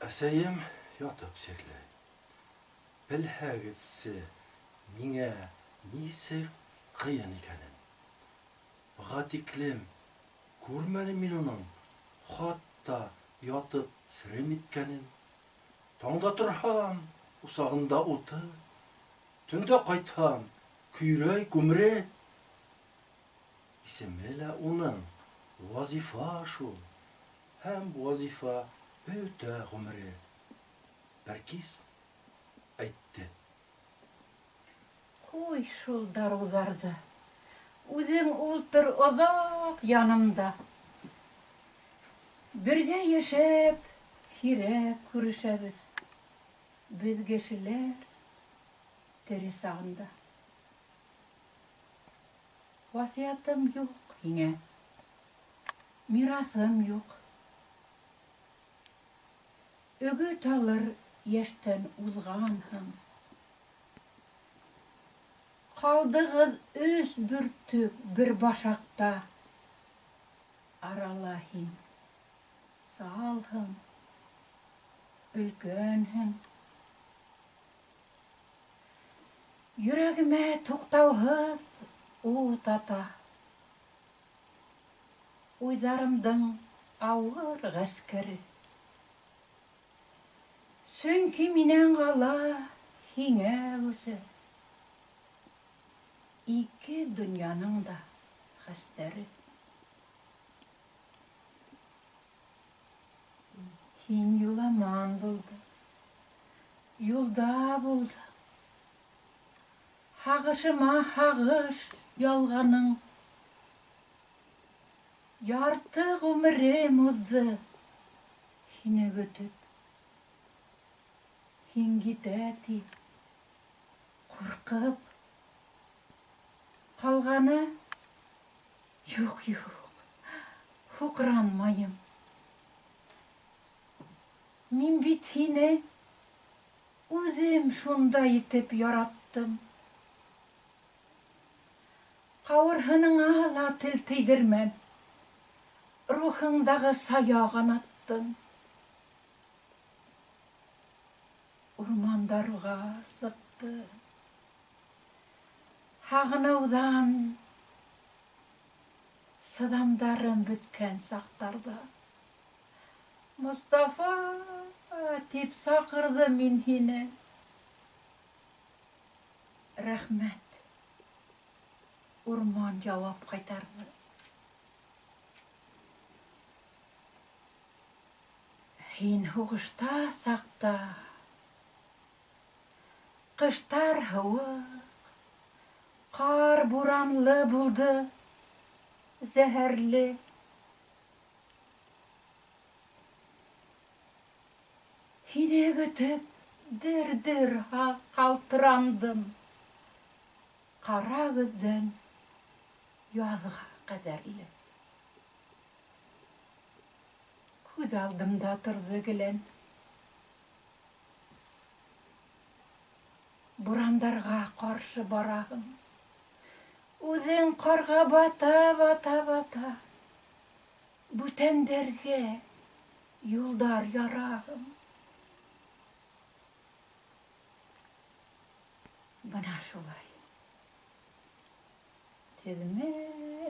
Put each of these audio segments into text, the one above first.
Әсәйем ятып серләй. Белһәгезсе, миңә нисек кыен икәнен. Гатиклем, күрмәдем мин уның хатта ятып сірем иткәнен. Таңда торһам, усагында уты, төндә кайтһам, көйрәй күмре. Исеме лә уның вазифа шул, һәм вазифа бөтә гомере. Бәркис әйтте. Куй шул даруларҙы, үҙең ултыр оҙаҡ янымда. Бергә йәшәп, һирәк күрешәбеҙ. Беҙ кешеләр тере сағында. Васыятым юҡ һиңә, мираҫым юҡ. Өгөт алыр йәштән уҙғанһың. Ҡалдығыҙ 3 бөртөк бер башаҡта. Арала һин салһың, өлкәнһең. Йөрәгемә туҡтауһыҙ ут ата. Уйҙарымдың ауыр ғәскәре. Сөнки минән ҡала һиңә үсе. Ике донъяның да хәстәре. Һин юламан булды, юлда булды. Һағышыма һағыш ялғаның. Ярты ғүмерем уҙҙы һине көтөп. Һин китә тип, ҡурҡып. Ҡалғаны юҡ, һуҡранмайым. Мин бит һине үҙем шунда итеп яраттым. Ҡауырһыныңа ла тел тейҙермәм. Рухыңдағы сая ҡанаттым. Урмандарға сыҡты. Һағыныуҙан сыҙамдарым бөткән саҡтарҙа. Мостафа тип саҡырҙы мин һине. Рәхмәт. Урман яуап ҡайтарҙы. Һин һуғышта саҡта. Ҡыштар һыуыҡ, ҡар буранлы булды, зәһәрле. Һине көтөп дер-дер ҡалтырандым. Ҡара көҙҙән яҙға ҡәҙәрле. Күҙ алдымда торҙо гелән. Бурандарға ҡаршы бараһың. Үҙең ҡарға бата. Бүтәндәргә юлдар яраһың. Бына шулай.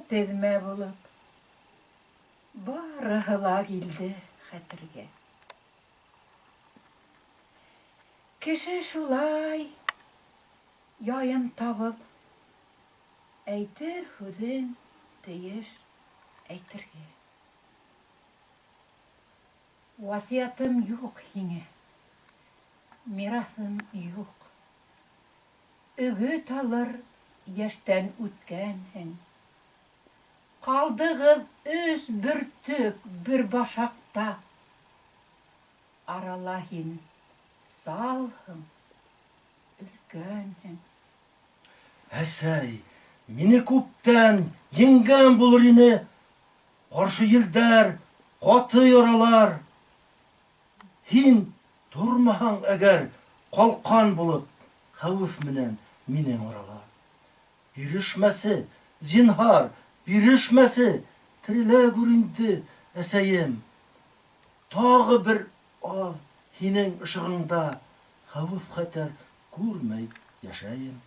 Теҙмә булып. Барыһы ла килде хәтергә. Кеше шулай яйын табып, әйтер һүҙен тейеш әйтергә. Васыятым юҡ һиңә, мираҫым юҡ. Өгөт алыр йәштән үткәнһең. Ҡалдығыҙ 3 бөртөк бер башаҡта. Арала һин салһың, өлкәнһең. Әсәй, мине күптән еңгән булыр ине. Ҡаршы елдәр, ҡаты яралар. Һин тормаһаң әгәр ҡалҡан булып, хәүеф менән минең арала. Бирешмәсе, зинһар, бирешмәсе, терелә күр инде, әсәйем. Тағы бер аҙ һинең ышыгыңда хәвеф хәтәр күрмәй яшәйем.